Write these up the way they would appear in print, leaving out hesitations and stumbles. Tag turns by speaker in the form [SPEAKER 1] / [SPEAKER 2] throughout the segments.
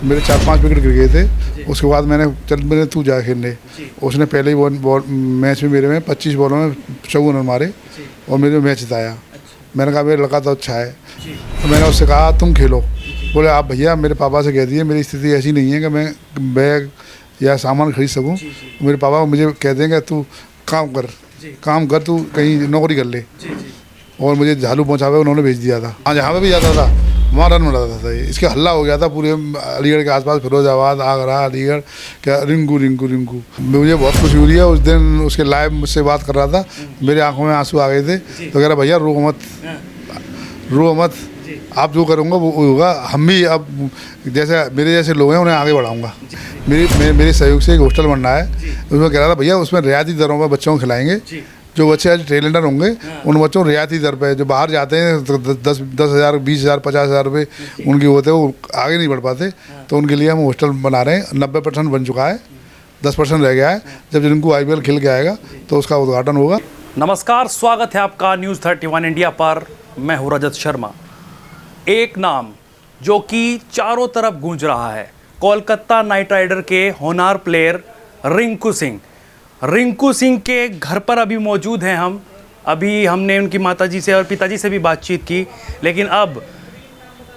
[SPEAKER 1] तो मेरे 4-5 विकेट गिर गए थे। उसके बाद मैंने तू जा खेलने। उसने पहले ही बॉल मैच में मेरे में 25 बॉलों में 54 रन मारे और मेरे मैच जिताया। मैंने कहा मेरा लड़का तो अच्छा है, तो मैंने उससे कहा तुम खेलो। बोले आप भैया मेरे पापा से कह दिए मेरी स्थिति ऐसी नहीं है कि मैं बैग या सामान खरीद सकूं। मेरे पापा मुझे कह देंगे तू काम कर, तू कहीं नौकरी कर ले। और मुझे झालू पहुँचावे उन्होंने भेज दिया था। हाँ, जहाँ पे भी जाता था वहाँ रन बनाता था। इसके हल्ला हो गया था पूरे अलीगढ़ के आसपास, फिरोजाबाद, आगरा, अलीगढ़, क्या रिंकू। मुझे बहुत खुशी हुई है। उस दिन उसके लाइव मुझसे बात कर रहा था, मेरे आंखों में आंसू आ गए थे। तो कह रहा भैया रो मत, आप जो करूँगा वो होगा। हम भी अब जैसे मेरे जैसे लोग हैं उन्हें आगे बढ़ाऊँगा। मेरे सहयोग से एक हॉस्टल बन रहा है, उसमें कह रहा था भैया उसमें रियायती दरों पर बच्चों को खिलाएंगे। जो बच्चे आज टैलेंटर होंगे उन बच्चों को रियायती दर पे, जो बाहर जाते हैं तो 10,000, 20,000, 50,000 रुपये उनके होते हैं, वो आगे नहीं बढ़ पाते। तो उनके लिए हम हॉस्टल बना रहे हैं। 90% बन चुका है, 10% रह गया है। जब जिनको IPL खेल के आएगा तो उसका उद्घाटन होगा।
[SPEAKER 2] नमस्कार, स्वागत है आपका न्यूज़ 31 इंडिया पर। मैं हूँ रजत शर्मा। एक नाम जो कि चारों तरफ गूंज रहा है, कोलकाता नाइट राइडर के होनहार प्लेयर रिंकू सिंह के घर पर अभी मौजूद हैं हम। अभी हमने उनकी माताजी से और पिताजी से भी बातचीत की, लेकिन अब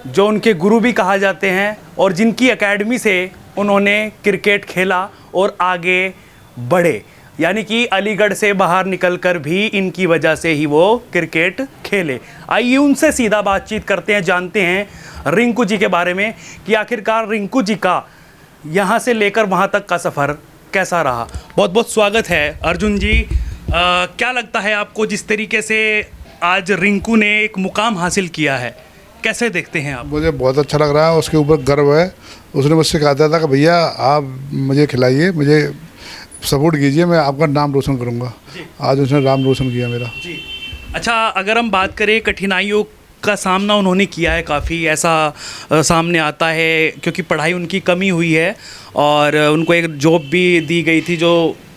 [SPEAKER 2] जो उनके गुरु भी कहा जाते हैं और जिनकी एकेडमी से उन्होंने क्रिकेट खेला और आगे बढ़े, यानी कि अलीगढ़ से बाहर निकलकर भी इनकी वजह से ही वो क्रिकेट खेले। आइए उनसे सीधा बातचीत करते हैं, जानते हैं रिंकू जी के बारे में कि आखिरकार रिंकू जी का यहाँ से लेकर वहाँ तक का सफ़र कैसा रहा। बहुत बहुत स्वागत है अर्जुन जी। क्या लगता है आपको जिस तरीके से आज रिंकू ने एक मुकाम हासिल किया है, कैसे देखते हैं आप?
[SPEAKER 1] मुझे बहुत अच्छा लग रहा है, उसके ऊपर गर्व है। उसने मुझसे कहा था कि भैया आप मुझे खिलाइए, मुझे सपोर्ट कीजिए, मैं आपका नाम रोशन करूंगा। आज उसने नाम रोशन किया मेरा।
[SPEAKER 2] जी। अच्छा, अगर हम बात करें कठिनाइयों का सामना उन्होंने किया है, काफ़ी ऐसा सामने आता है, क्योंकि पढ़ाई उनकी कमी हुई है और उनको एक जॉब भी दी गई थी जो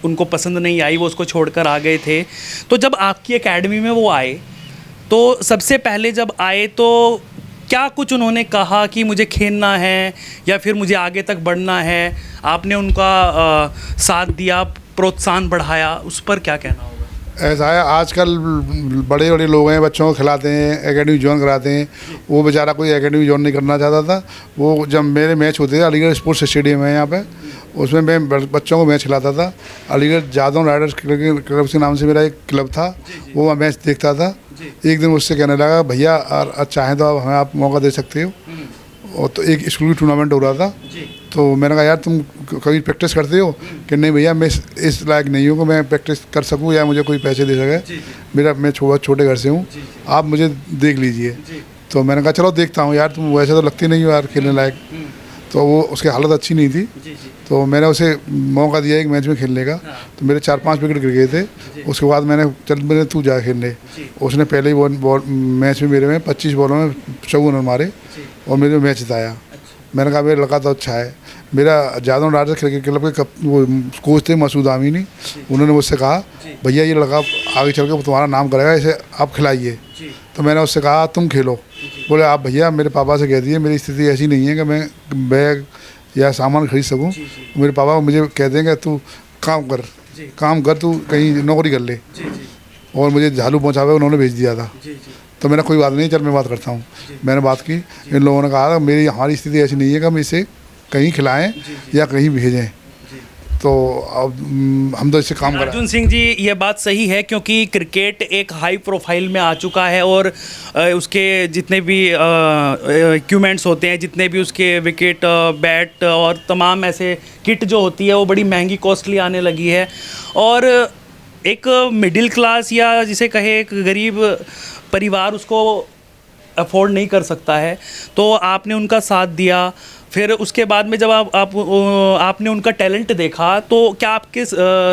[SPEAKER 2] उनको पसंद नहीं आई, वो उसको छोड़कर आ गए थे। तो जब आपकी एकेडमी में वो आए, तो सबसे पहले जब आए तो क्या कुछ उन्होंने कहा कि मुझे खेलना है या फिर मुझे आगे तक बढ़ना है? आपने उनका साथ दिया, प्रोत्साहन बढ़ाया, उस पर क्या कहना होगा?
[SPEAKER 1] ऐसा है, आजकल बड़े बड़े लोग हैं, बच्चों को खिलाते हैं, एकेडमी ज्वाइन कराते हैं। वो बेचारा कोई एकेडमी ज्वाइन नहीं करना चाहता था। वो जब मेरे मैच होते थे, अलीगढ़ स्पोर्ट्स स्टेडियम है यहाँ पे, उसमें मैं बच्चों को मैच खिलाता था। अलीगढ़ जादव राइडर्स क्लब के नाम से मेरा एक क्लब था, वो मैच देखता था। एक दिन मुझसे कहने लगा भैया चाहें तो आप हमें आप मौका दे सकते हो। और तो एक स्कूल टूर्नामेंट हो रहा था, तो मैंने कहा यार तुम कभी प्रैक्टिस करते हो? कि नहीं भैया मैं इस लायक नहीं हूँ कि मैं प्रैक्टिस कर सकूँ या मुझे कोई पैसे दे सके। मैं छोटे घर से हूँ, आप मुझे देख लीजिए। तो मैंने कहा चलो देखता हूँ यार, तुम वैसे तो लगती नहीं हो यार खेलने लायक। तो वो उसकी हालत अच्छी नहीं थी, तो मैंने उसे मौका दिया एक मैच में खेलने का। तो मेरे 4-5 विकेट गिर गए थे। उसके बाद मैंने तू जा खेलने। उसने पहले ही बॉल मैच में मेरे में 25 बॉलों में 54 रन मारे और मेरे मैच जिताया। मैंने कहा मेरा लड़का तो अच्छा है। मेरा जादव राइडर्स क्रिकेट क्लब के वो कोच थे मसूद आमीनी, उन्होंने मुझसे कहा भैया ये लड़का आगे चल के तुम्हारा नाम करेगा, इसे आप खिलाइए। तो मैंने उससे कहा तुम खेलो। बोले आप भैया मेरे पापा से कह दिए मेरी स्थिति ऐसी नहीं है कि मैं बैग या सामान खरीद सकूं। मेरे पापा मुझे कह देंगे तू काम कर, तू कहीं नौकरी कर ले। और मुझे झालू पहुँचावे उन्होंने भेज दिया था। तो मैंने कोई बात नहीं, चल मैं बात करता हूँ। मैंने बात की, इन लोगों ने कहा मेरी हमारी स्थिति ऐसी नहीं है कि हम इसे कहीं खिलाएं या कहीं भेजें। तो अब हम तो इससे काम करें।
[SPEAKER 2] अर्जुन सिंह जी, ये बात सही है, क्योंकि क्रिकेट एक हाई प्रोफाइल में आ चुका है और उसके जितने भी इक्विपमेंट्स होते हैं, जितने भी उसके विकेट, बैट और तमाम ऐसे किट जो होती है वो बड़ी महंगी कॉस्टली आने लगी है। और एक मिडिल क्लास या जिसे कहे एक गरीब परिवार उसको अफोर्ड नहीं कर सकता है। तो आपने उनका साथ दिया। फिर उसके बाद में जब आपने उनका टैलेंट देखा, तो क्या आपके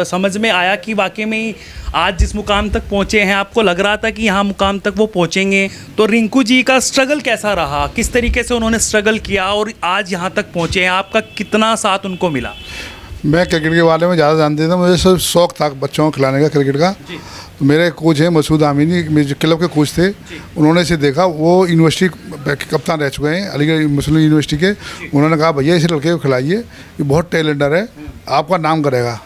[SPEAKER 2] समझ में आया कि वाकई में ही आज जिस मुकाम तक पहुँचे हैं, आपको लग रहा था कि यहाँ मुकाम तक वो पहुँचेंगे? तो रिंकू जी का स्ट्रगल कैसा रहा, किस तरीके से उन्होंने स्ट्रगल किया और आज यहाँ तक पहुँचे हैं? आपका कितना साथ उनको मिला?
[SPEAKER 1] मैं क्रिकेट के बारे में ज़्यादा जानते था, मुझे सिर्फ शौक़ था बच्चों को खिलाने का क्रिकेट का। तो मेरे कोच हैं मसूद आमिनी, मेरे जो क्लब के कोच थे, उन्होंने इसे देखा, वो यूनिवर्सिटी कप्तान रह चुके हैं अलीगढ़ मुस्लिम यूनिवर्सिटी के। उन्होंने कहा भैया इस लड़के को खिलाइए, ये बहुत टैलेंटर है, आपका नाम करेगा।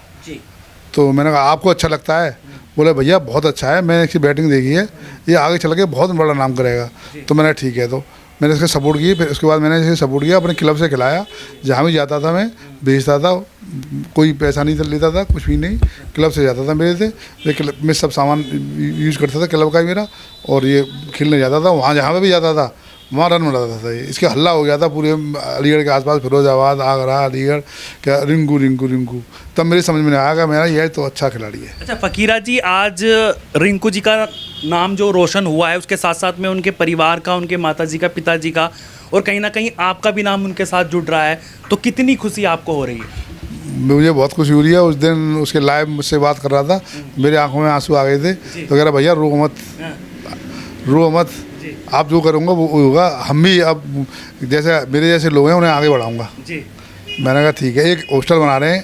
[SPEAKER 1] तो मैंने कहा आपको अच्छा लगता है? बोले भैया बहुत अच्छा है, मैंने इसकी बैटिंग देखी है, ये आगे चल के बहुत बड़ा नाम करेगा। तो मैंने ठीक है, तो मैंने इसका सपोर्ट की। फिर उसके बाद मैंने इसे सपोर्ट किया, अपने क्लब से खिलाया, जहाँ भी जाता था मैं भेजता था, कोई पैसा नहीं लेता था, कुछ भी नहीं, क्लब से जाता था मेरे से, मैं क्लब में सब सामान यूज़ करता था क्लब का ही मेरा, और ये खेलने जाता था, वहाँ जहाँ पे भी जाता था वहाँ रन बनाता था। ये इसके हल्ला हो गया था पूरे अलीगढ़ के आसपास, फिरोजाबाद, आगरा, अलीगढ़, क्या रिंकू रिंकू रिंकू। तब मेरी समझ में आया कि मेरा यह तो अच्छा खिलाड़ी है।
[SPEAKER 2] अच्छा फ़कीरा जी, आज रिंकू जी का नाम जो रोशन हुआ है, उसके साथ साथ में उनके परिवार का, उनके माताजी का, पिताजी का, और कहीं ना कहीं आपका भी नाम उनके साथ जुड़ रहा है, तो कितनी खुशी आपको हो रही है?
[SPEAKER 1] मुझे बहुत खुशी हो रही है। उस दिन उसके लाइव मुझसे बात कर रहा था, मेरी आंखों में आंसू आ गए थे, तो कह रहा भैया रो मत, आप जो करूँगा वो होगा, हम भी अब जैसे मेरे जैसे लोग हैं उन्हें आगे बढ़ाऊँगा। मैंने कहा ठीक है। एक हॉस्टल बना रहे हैं,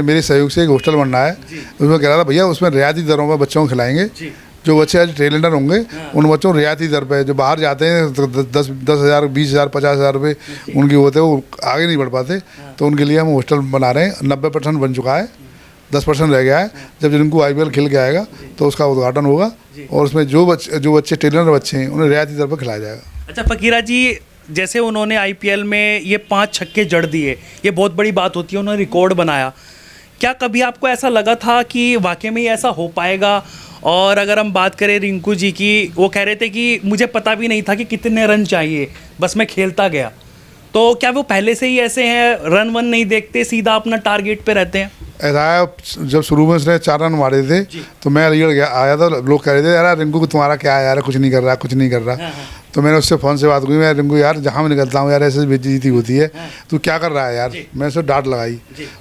[SPEAKER 1] मेरे सहयोग से एक हॉस्टल बन रहा है, उसमें कह रहा था भैया उसमें रियायती दरों पर बच्चों को खिलाएंगे, जो बच्चे आज टैलेंटर होंगे उन बच्चों को रियायती दर पे, जो बाहर जाते हैं तो 10,000 20,000 50,000 रुपये उनके होते हैं, वो आगे नहीं बढ़ पाते, तो उनके लिए हम हॉस्टल बना रहे हैं। 90% बन चुका है, 10% रह गया है। जब जिनको IPL खेल के आएगा तो उसका उद्घाटन होगा, और उसमें जो बच्चे टैलेंटर बच्चे हैं उन्हें रियायती दर पर खिलाया जाएगा।
[SPEAKER 2] अच्छा फ़कीरा जी, जैसे उन्होंने IPL में ये 5 छक्के जड़ दिए, ये बहुत बड़ी बात होती है, उन्होंने रिकॉर्ड बनाया। क्या कभी आपको ऐसा लगा था कि वाकई में ऐसा हो पाएगा? और अगर हम बात करें रिंकू जी की, वो कह रहे थे कि मुझे पता भी नहीं था कि कितने रन चाहिए, बस मैं खेलता गया। तो क्या वो पहले से ही ऐसे हैं, रन वन नहीं देखते, सीधा अपना टारगेट पे रहते हैं?
[SPEAKER 1] ऐसा है, जब शुरू में उसने 4 रन मारे थे तो मैं अलीगढ़ गया आया था, लोग कह रहे थे यार रिंकू को तुम्हारा क्या है यार, कुछ नहीं कर रहा। तो मैंने उससे फ़ोन से बात हुई, मैं रिंकू यार जहाँ मैं निकलता हूँ यार ऐसे बेइज्जती होती है, तू क्या कर रहा है यार, मैं उसे डांट लगाई।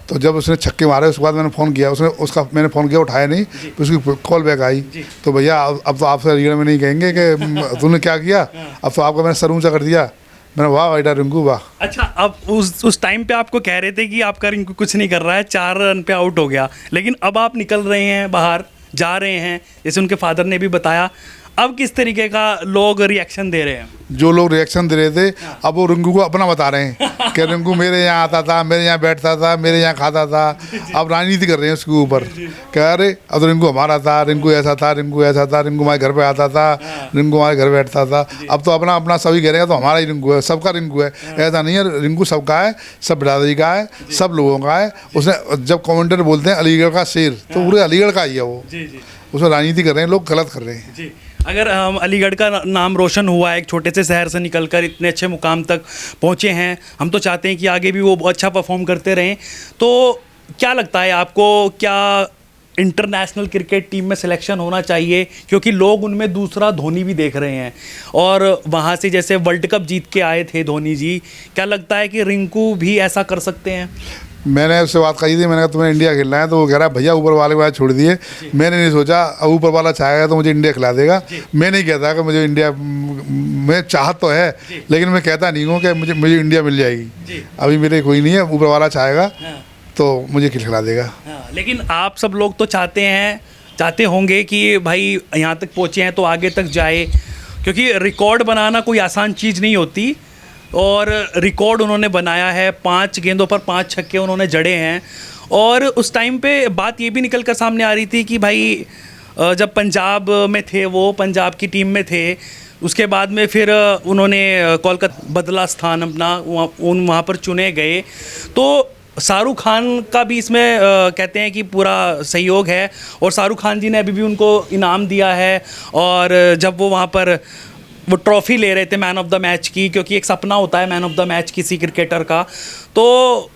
[SPEAKER 1] तो जब उसने छक्के मारे उसके बाद मैंने फ़ोन किया, मैंने फ़ोन किया, उठाया नहीं, तो उसकी कॉल बैक आई, तो भैया अब तो आपसे अलीगढ़ में नहीं कहेंगे कि तूने क्या किया, अब तो आपका मैंने सर ऊँचा कर दिया। मैंने वाह बेटा रिंकू वाह।
[SPEAKER 2] अच्छा, अब उस टाइम पे आपको कह रहे थे कि आपका रिंकू कुछ नहीं कर रहा है, 4 रन पे आउट हो गया, लेकिन अब आप निकल रहे हैं बाहर, जा रहे हैं, जैसे उनके फादर ने भी बताया, अब किस तरीके का लोग रिएक्शन दे रहे हैं?
[SPEAKER 1] जो लोग रिएक्शन दे रहे थे अब वो रिंकू को अपना बता रहे हैं कि रिंकू मेरे यहाँ आता था, मेरे यहाँ बैठता था, मेरे यहाँ खाता था। अब राजनीति कर रहे हैं उसके ऊपर, कह रहे अब तो रिंकू हमारा था, रिंकू ऐसा था, रिंकू ऐसा था, रिंकू हमारे घर पे आता था, रिंकू हमारे घर बैठता था। अब तो अपना अपना सभी कह रहे हैं तो हमारा ही रिंकू है, सबका रिंकू है। ऐसा नहीं है, रिंकू सबका है, सब बिरादरी का है, सब लोगों का है। उसने जब कमेंटेटर बोलते हैं अलीगढ़ का शेर, तो पूरे अलीगढ़ का ही है वो। उसमें राजनीति कर रहे हैं लोग, गलत कर रहे हैं।
[SPEAKER 2] अगर हम अलीगढ़ का नाम रोशन हुआ है, एक छोटे से शहर से निकलकर इतने अच्छे मुकाम तक पहुंचे हैं, हम तो चाहते हैं कि आगे भी वो अच्छा परफॉर्म करते रहें। तो क्या लगता है आपको, क्या इंटरनेशनल क्रिकेट टीम में सिलेक्शन होना चाहिए? क्योंकि लोग उनमें दूसरा धोनी भी देख रहे हैं, और वहाँ से जैसे वर्ल्ड कप जीत के आए थे धोनी जी, क्या लगता है कि रिंकू भी ऐसा कर सकते हैं?
[SPEAKER 1] मैंने उससे बात कही थी, मैंने कहा तुम्हें इंडिया खेलना है, तो वो कह रहा है भैया ऊपर वाले बात छोड़ दिए। मैंने नहीं सोचा अब ऊपर वाला चाहेगा तो मुझे इंडिया खिला देगा। मैं नहीं कहता कि मुझे इंडिया, मैं चाहत तो है लेकिन मैं कहता नहीं हूँ कि मुझे इंडिया मिल जाएगी। अभी मेरे कोई नहीं है, ऊपर वाला चाहेगा तो मुझे खिला देगा।
[SPEAKER 2] लेकिन आप सब लोग तो चाहते होंगे कि भाई यहाँ तक पहुँचे हैं तो आगे तक जाए, क्योंकि रिकॉर्ड बनाना कोई आसान चीज़ नहीं होती, और रिकॉर्ड उन्होंने बनाया है। 5 गेंदों पर 5 छक्के उन्होंने जड़े हैं। और उस टाइम पे बात ये भी निकल कर सामने आ रही थी कि भाई जब पंजाब में थे, वो पंजाब की टीम में थे, उसके बाद में फिर उन्होंने कोलकाता बदला स्थान अपना, वहाँ पर चुने गए। तो शाहरुख खान का भी इसमें कहते हैं कि पूरा सहयोग है, और शाहरुख खान जी ने अभी भी उनको इनाम दिया है। और जब वो वहाँ पर वो ट्रॉफ़ी ले रहे थे मैन ऑफ द मैच की, क्योंकि एक सपना होता है मैन ऑफ द मैच किसी क्रिकेटर का, तो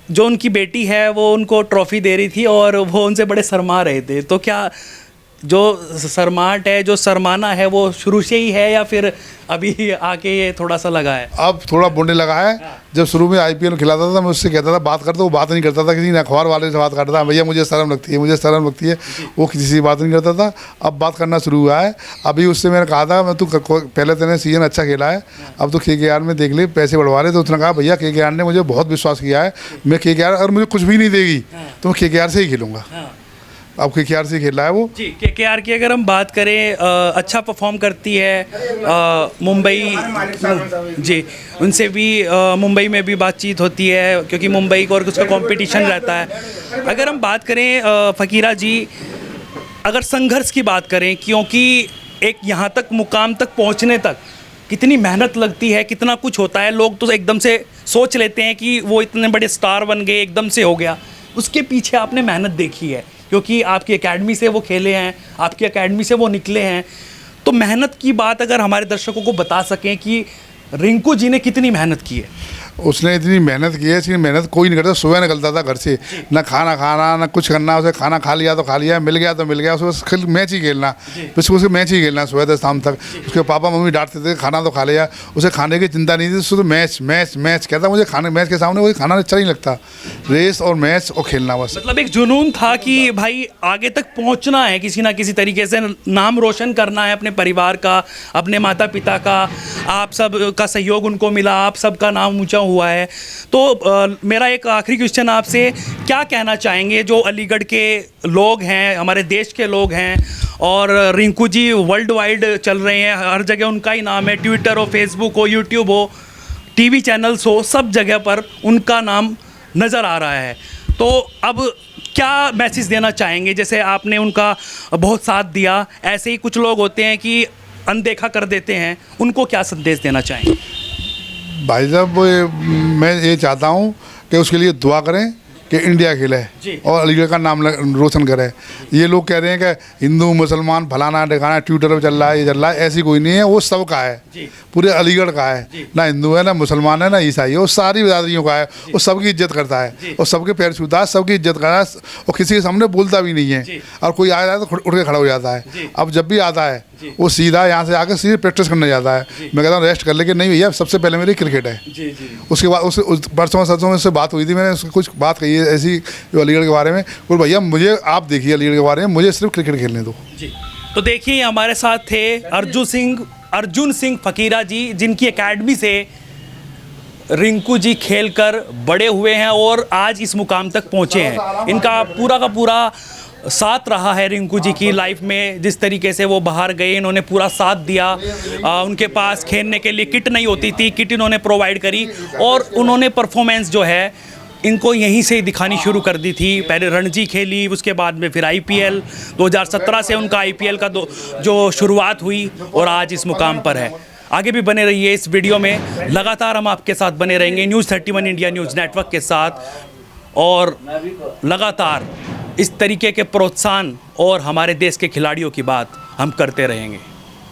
[SPEAKER 2] जो उनकी बेटी है वो उनको ट्रॉफ़ी दे रही थी और वो उनसे बड़े शर्मा रहे थे। तो क्या जो शर्माहट है, जो शर्माना है, वो शुरू से ही है या फिर अभी आके ये थोड़ा सा लगा है?
[SPEAKER 1] अब थोड़ा बोलने लगा है। जब शुरू में IPL खिलाता था मैं उससे कहता था बात करता, वो बात नहीं करता था, किसी ने अखबार वाले से बात करता था, भैया मुझे शर्म लगती है, मुझे शर्म लगती है, वो किसी से बात नहीं करता था। अब बात करना शुरू हुआ है। अभी उससे मैंने कहा था मैं, तू पहले तेने सीजन अच्छा खेला है, अब तो KKR में देख ले पैसे बढ़वा रहे। तो उसने कहा भैया KKR ने मुझे बहुत विश्वास किया है, मैं KKR अगर मुझे कुछ भी नहीं देगी तो मैं KKR से ही खेलूँगा। अब KKR से खेल रहा है वो।
[SPEAKER 2] जी, KKR की अगर हम बात करें, अच्छा परफॉर्म करती है मुंबई। जी, उनसे भी मुंबई में भी बातचीत होती है क्योंकि मुंबई को और उसका कंपटीशन रहता है। अगर हम बात करें फ़कीरा जी, अगर संघर्ष की बात करें, क्योंकि एक यहाँ तक मुकाम तक पहुँचने तक कितनी मेहनत लगती है, कितना कुछ होता है। लोग तो एकदम से सोच लेते हैं कि वो इतने बड़े स्टार बन गए, एकदम से हो गया। उसके पीछे आपने मेहनत देखी है क्योंकि आपकी एकेडमी से वो खेले हैं, आपकी एकेडमी से वो निकले हैं। तो मेहनत की बात अगर हमारे दर्शकों को बता सकें कि रिंकू जी ने कितनी मेहनत की है।
[SPEAKER 1] उसने इतनी मेहनत की है, इसकी मेहनत कोई नहीं करता। सुबह निकलता था घर से, ना खाना खाना ना कुछ करना, उसे खाना खा लिया तो खा लिया, मिल गया तो मिल गया, उसे मैच ही खेलना, बस उसे मैच ही खेलना सुबह से शाम तक। उसके पापा मम्मी डांटते थे, खाना तो खा लिया, उसे खाने की चिंता नहीं थी, शुद्ध मैच मैच मैच कहता। मुझे खाने मैच के सामने कोई खाना अच्छा नहीं लगता, रेस और मैच और खेलना बस।
[SPEAKER 2] मतलब एक जुनून था कि भाई आगे तक पहुंचना है, किसी ना किसी तरीके से नाम रोशन करना है अपने परिवार का, अपने माता पिता का। आप सब का सहयोग उनको मिला, आप सबका नाम ऊंचा हुआ है। तो मेरा एक आखिरी क्वेश्चन आपसे, क्या कहना चाहेंगे जो अलीगढ़ के लोग हैं, हमारे देश के लोग हैं, और रिंकू जी वर्ल्ड वाइड चल रहे हैं, हर जगह उनका ही नाम है, ट्विटर हो, फेसबुक हो, यूट्यूब हो, टीवी चैनल्स हो, सब जगह पर उनका नाम नज़र आ रहा है। तो अब क्या मैसेज देना चाहेंगे? जैसे आपने उनका बहुत साथ दिया, ऐसे ही कुछ लोग होते हैं कि अनदेखा कर देते हैं, उनको क्या संदेश देना चाहेंगे?
[SPEAKER 1] भाई साहब, मैं ये चाहता हूँ कि उसके लिए दुआ करें कि इंडिया खेले और अलीगढ़ का नाम रोशन करे। ये लोग कह रहे हैं कि हिंदू मुसलमान फलाना ढिकाना ट्विटर पर चल रहा है, ये चल रहा है, ऐसी कोई नहीं है। वो सब का है, पूरे अलीगढ़ का है, ना हिंदू है ना मुसलमान है ना ईसाई है, वो सारी बिरादरियों का है। वो सबकी इज्जत करता है और सबके पैर छूता है, सबकी इज्जत करता है और किसी के सामने बोलता भी नहीं है। और कोई आ जाता है तो उठ के खड़ा हो जाता है। अब जब भी आता है वो सीधा यहाँ से आकर सीधे प्रैक्टिस करने जाता है। मैं कहता हूँ रेस्ट कर लेके, नहीं भैया सबसे पहले मेरी क्रिकेट है। उसके बाद उस परसों सरसों में उससे बात हुई थी, मैंने उसको कुछ बात कही है ऐसी जो अलीगढ़ के बारे में। बोल भैया मुझे आप देखिए अलीगढ़ के बारे में, मुझे सिर्फ क्रिकेट खेलने दो।
[SPEAKER 2] तो देखिए हमारे साथ थे अर्जुन सिंह फ़कीरा जी, जिनकी एकेडमी से रिंकू जी खेलकर बड़े हुए हैं और आज इस मुकाम तक पहुंचे हैं। इनका पूरा का पूरा साथ रहा है रिंकू जी की लाइफ में। जिस तरीके से वो बाहर गए, इन्होंने पूरा साथ दिया। उनके पास खेलने के लिए किट नहीं होती थी, किट इन्होंने प्रोवाइड करी और उन्होंने परफॉर्मेंस जो है इनको यहीं से ही दिखानी शुरू कर दी थी। पहले रणजी खेली, उसके बाद में फिर IPL 2017 से उनका IPL का जो शुरुआत हुई और आज इस मुकाम पर है। आगे भी बने रहिए इस वीडियो में, लगातार हम आपके साथ बने रहेंगे न्यूज़ 31 इंडिया न्यूज़ नेटवर्क के साथ, और लगातार इस तरीके के प्रोत्साहन और हमारे देश के खिलाड़ियों की बात हम करते रहेंगे।